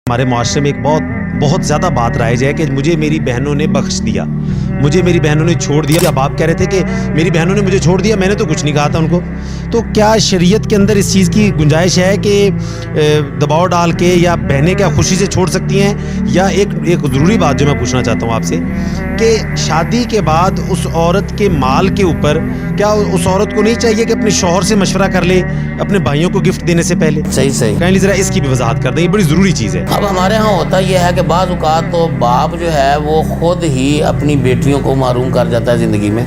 ہمارے معاشرے میں ایک بہت زیادہ بات رائج ہے کہ مجھے میری بہنوں نے بخش دیا, مجھے میری بہنوں نے چھوڑ دیا. اب آپ کہہ رہے تھے کہ میری بہنوں نے مجھے چھوڑ دیا, میں نے تو کچھ نہیں کہا تھا ان کو. تو کیا شریعت کے اندر اس چیز کی گنجائش ہے کہ دباؤ ڈال کے یا بہنیں کیا خوشی سے چھوڑ سکتی ہیں؟ یا ایک ضروری بات جو میں پوچھنا چاہتا ہوں آپ سے کہ شادی کے بعد اس عورت کے مال کے اوپر کیا اس عورت کو نہیں چاہیے کہ اپنے شوہر سے مشورہ کر لے اپنے بھائیوں کو گفٹ دینے سے پہلے؟ صحیح کائنڈلی ذرا اس کی بھی وضاحت کر دیں, یہ بڑی ضروری چیز ہے. اب ہمارے ہاں ہوتا یہ ہے کہ بعض اوقات تو باپ جو ہے وہ خود ہی اپنی بیٹیوں کو محروم کر جاتا ہے زندگی میں.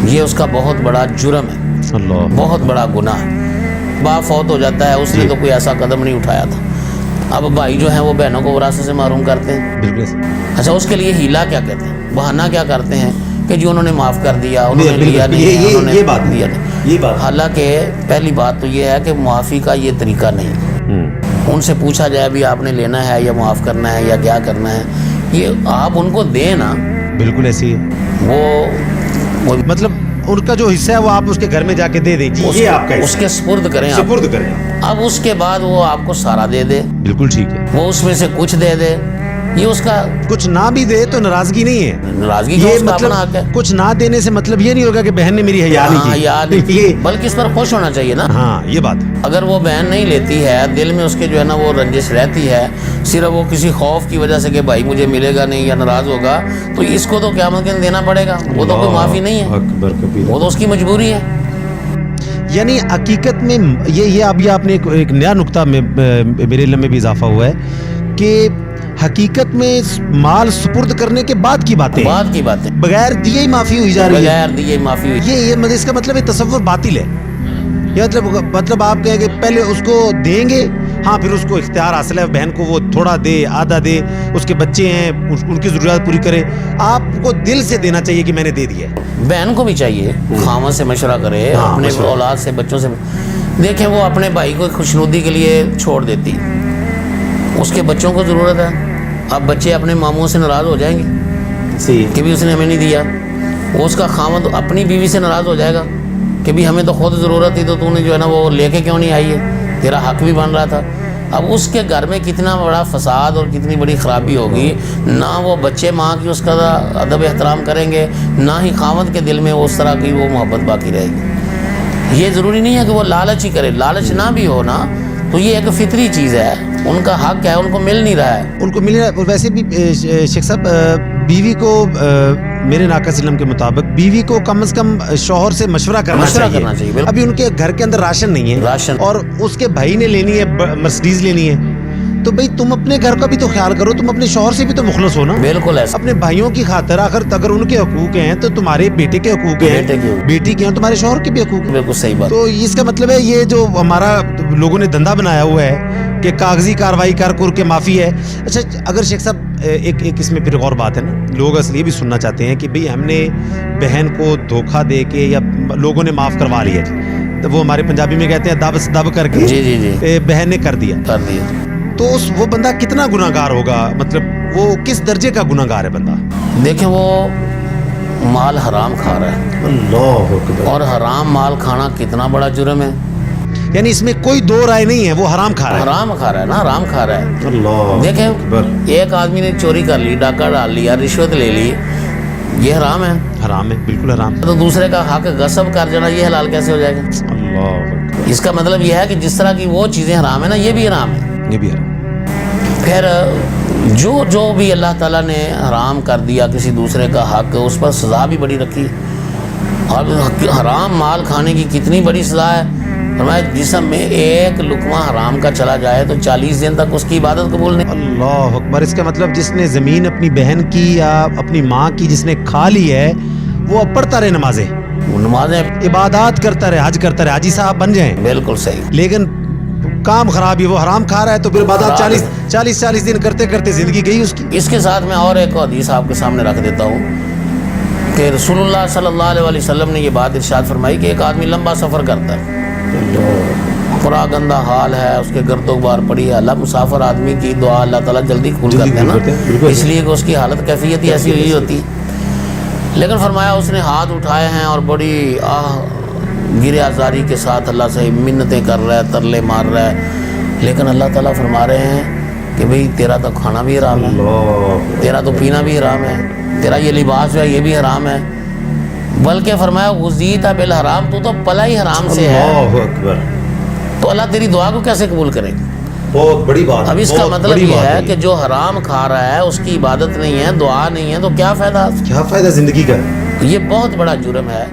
یہ اس کا بہت بڑا جرم ہے, اللہ, بہت بڑا گناہ ہے. باپ فوت ہو جاتا ہے, اس نے تو کوئی ایسا قدم نہیں اٹھایا تھا. اب بھائی جو ہیں وہ بہنوں کو وراثت سے محروم کرتے ہیں. بالکل. اچھا, اس کے لیے ہیلا کیا کہتے ہیں, بہانہ کیا کرتے ہیں کہ جی انہوں نے معاف کر دیا, انہوں نے لیا نہیں, انہوں نے دیا نہیں. حالانکہ پہلی بات تو یہ ہے کہ معافی کا یہ طریقہ نہیں. ان سے پوچھا جائے بھی آپ نے لینا ہے یا معاف کرنا ہے یا کیا کرنا ہے, یہ آپ ان کو دیں نا. بالکل ایسی ہے. وہ مطلب ان کا جو حصہ ہے وہ آپ اس کے گھر میں جا کے دے دیں, یہ آپ کا اس کے سپرد کریں, سپرد کریں. اب اس کے بعد وہ آپ کو سارا دے دے, بالکل ٹھیک ہے. وہ اس میں سے کچھ دے دے, یہ اس کا کچھ نہ بھی دے تو ناراضگی نہیں ہے. ناراضگی کا یہ اس کا مطلب اپنا حق ہے. کچھ نہ دینے سے مطلب یہ نہیں ہوگا کہ بہن نے میری حیا نہیں کی, بلکہ اس پر خوش ہونا چاہیے نا. ہاں یہ بات. اگر وہ بہن نہیں لیتی ہے, دل میں اس کے جو ہے نا وہ رنجش رہتی ہے, صرف وہ کسی خوف کی وجہ سے کہ بھائی مجھے ملے گا نہیں یا ناراض ہوگا, تو اس کو تو قیامت کے دن دینا پڑے گا. وہ تو کوئی معافی نہیں ہے, وہ تو اس کی مجبوری ہے. یعنی حقیقت میں یہ ابھی آپ نے ایک نیا نقطہ میں میرے علم میں بھی اضافہ ہوا ہے کہ حقیقت میں مال سپرد کرنے کے بعد کی باتیں بغیر دیے ہی معافی ہوئی جا رہی ہے. بغیر دیے معافی ہوئی. یہ اس کا مطلب یہ تصور باطل ہے. یہ مطلب آپ کہیں کہ پہلے اس کو دیں گے, ہاں پھر اس کو اختیار حاصل ہے, بہن کو وہ تھوڑا دے آدھا دے, اس کے بچے ہیں ان کی ضروریات پوری کرے. آپ کو دل سے دینا چاہیے کہ میں نے دے دیا ہے. بہن کو بھی چاہیے خاوند سے مشورہ کرے, اپنے اولاد سے, بچوں سے. دیکھیں وہ اپنے بھائی کو خوشنودی کے لیے چھوڑ دیتی, اس کے بچوں کو ضرورت ہے. اب بچے اپنے ماموں سے ناراض ہو جائیں گے کہ بھی اس نے ہمیں نہیں دیا. وہ اس کا خاوند اپنی بیوی سے ناراض ہو جائے گا کہ بھی ہمیں تو خود ضرورت تھی, تو نے جو ہے نا وہ لے کے کیوں نہیں آئی ہے, تیرا حق بھی بن رہا تھا. اب اس کے گھر میں کتنا بڑا فساد اور کتنی بڑی خرابی ہوگی. نہ وہ بچے ماں کی اس کا ادب احترام کریں گے, نہ ہی خاوند کے دل میں اس طرح کی وہ محبت باقی رہے گی. یہ ضروری نہیں ہے کہ وہ لالچ ہی کرے, لالچ نہ بھی ہو نا, تو یہ ایک فطری چیز ہے, ان کا حق ہے, ان کو مل نہیں رہا ہے. ان کو مل رہا ہے. ویسے بھی شیخ صاحب, بیوی کو میرے ناقہ سلم کے مطابق بیوی کو کم از کم شوہر سے مشورہ کرنا چاہیے. ابھی ان کے گھر کے اندر راشن نہیں ہے اور اس کے بھائی نے لینی ہے مرسڈیز لینی ہے, تو بھئی تم اپنے گھر کا بھی تو خیال کرو, تم اپنے شوہر سے بھی تو مخلص ہو نا. بالکل ایسا. اپنے بھائیوں کی خاطر اگر ان کے حقوق ہیں تو تمہارے بیٹے کے حقوق ہیں, بیٹی کے ہیں تمہارے شوہر کے بھی حقوق ہیں. بالکل صحیح بات. تو اس کا مطلب ہے یہ جو ہمارا لوگوں نے دھندا بنایا ہوا ہے کہ کاغذی کاروائی کر کے معافی ہے. اچھا, اگر شیخ صاحب ایک اس میں پھر غور بات ہے نا, لوگ اصل یہ بھی سننا چاہتے ہیں کہ بھئی ہم نے بہن کو دھوکہ دے کے یا لوگوں نے معاف کروا لیا, تو وہ ہمارے پنجابی میں کہتے ہیں دب کر کے جی بہن نے کر دیا. تو وہ بندہ کتنا گناہگار ہوگا, مطلب وہ کس درجے کا گناہگار ہے بندہ؟ دیکھیں وہ مال حرام کھا رہا ہے. اللہ اکبر. اور حرام مال کھانا کتنا بڑا جرم ہے. یعنی اس میں کوئی دو رائے نہیں ہے, وہ حرام کھا رہا ہے. حرام کھا رہا ہے نا, حرام کھا رہا ہے. اللہ. دیکھیں ایک آدمی نے چوری کر لی, ڈاکہ ڈال لیا, رشوت لے لی, یہ حرام ہے. حرام ہے, بالکل حرام. تو دوسرے کا حق غصب کر جانا یہ حلال کیسے ہو جائے گا؟ اللہ. اس کا مطلب یہ ہے کہ جس طرح کی وہ چیزیں حرام ہے نا, یہ بھی حرام ہے. یہ بھی حرام. پھر جو بھی اللہ تعالیٰ نے حرام کر دیا کسی دوسرے کا حق, اس پر سزا بھی بڑی رکھی. اور حرام مال کھانے کی کتنی بڑی سزا ہے. فرمایا جسم میں ایک لقمہ حرام کا چلا جائے تو 40 دن تک اس کی عبادت قبول نہیں. اللہ اکبر. اس کا مطلب جس نے زمین اپنی بہن کی یا اپنی ماں کی جس نے کھا لی ہے, وہ اب پڑھتا رہے نمازیں, عبادات کرتا رہے, حج کرتا رہے, حاجی صاحب بن جائیں. بالکل صحیح. لیکن کام خراب ہے, وہ حرام کھا رہا ہے, تو پھر عبادات 40 دن کرتے کرتے زندگی گئی اس کی. اس کے ساتھ میں اور ایک حدیث آپ کے سامنے رکھ دیتا ہوں کہ رسول اللہ صلی اللہ علیہ وسلم نے یہ بات ارشاد فرمائی کہ ایک آدمی لمبا سفر کرتا ہے, پورا گندہ حال ہے, اس کے گرد و غبار پڑی ہے. اللہ مسافر آدمی کی دعا اللہ تعالیٰ جلدی قبول کرتے ہیں نا, اس لیے کہ اس کی حالت کیفیت ہی ایسی ہوئی ہوتی. لیکن فرمایا اس نے ہاتھ اٹھائے ہیں اور بڑی گرے آزاری کے ساتھ اللہ سے منتیں کر رہا ہے, ترلے مار رہا ہے, لیکن اللہ تعالیٰ فرما رہے ہیں کہ بھئی تیرا تو کھانا بھی حرام ہے، اللہ تیرا تو پینا بھی حرام ہے، تیرا یہ لباس ہے یہ بھی حرام ہے، بلکہ فرمایا غزیت بالحرام، تو پلا ہی حرام سے ہے، اللہ اکبر، تو اللہ تیری دعا کو کیسے قبول کرے گا؟ بہت بڑی بات. اب اس کا مطلب یہ ہے کہ جو حرام کھا رہا ہے اس کی عبادت نہیں ہے، دعا نہیں ہے، تو کیا فائدہ؟ کیا فائدہ زندگی کا؟ یہ بہت بڑا جرم ہے.